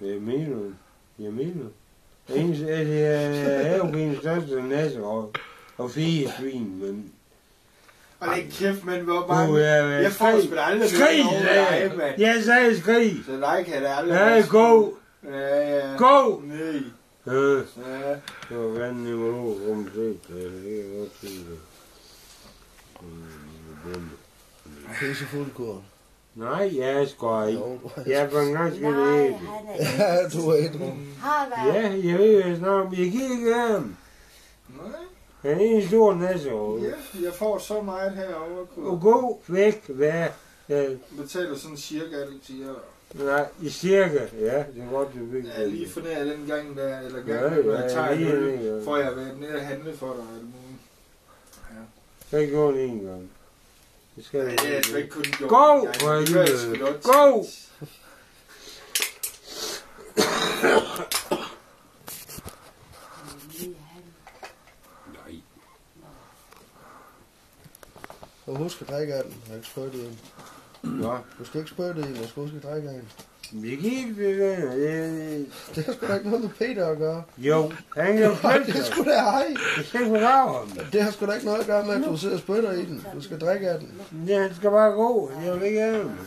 Jeg mener. Det er jo min største næse og 4 svin, men... Og det er kæft, men hvor mange... Jeg får sgu da aldrig... Skrig! Jeg sagde skrig! Så dig kan det aldrig... Ja, gå! Ja. Gå! Nej. Ja. Det var vandet i mig rumset. Det er godt sige det. Pisse fuldkorn. Nej, jeg skal ikke. Jeg var nok skal det ikke. Ja, du er ædru. Ja, jeg ved jo snart, men jeg kan ikke have ham. Nej. Han er en stor næse. Ja, jeg får så meget herovre. Og gå væk, hvad? Betaler sådan cirka, det siger. Nej, i cirka, ja, det er godt, du ved. Ja, lige for nær den gang der, eller gang, når jeg tager en øl, får jeg været nede og handle for dig. Ja. Så ikke gå det en gang. Det skal jeg jeg skal ikke kun gå. Gå! Gå! Nej. Og husk at drikke af den. Jeg har ikke sprøjtet i den. Nå. Du skal ikke sprøjte i den, jeg skal huske at drikke af den. Vi kan ikke det. Det har sgu da ikke noget med Peter at gøre. Jo, han kan jo flytte. Det er sgu da ej. Det skal ikke fordrage ham. Det har sgu da ikke noget at gøre med, at du sidder og sprøjter i den. Du skal drikke af den. Ja, han skal bare gå. Jeg vil ikke have ham.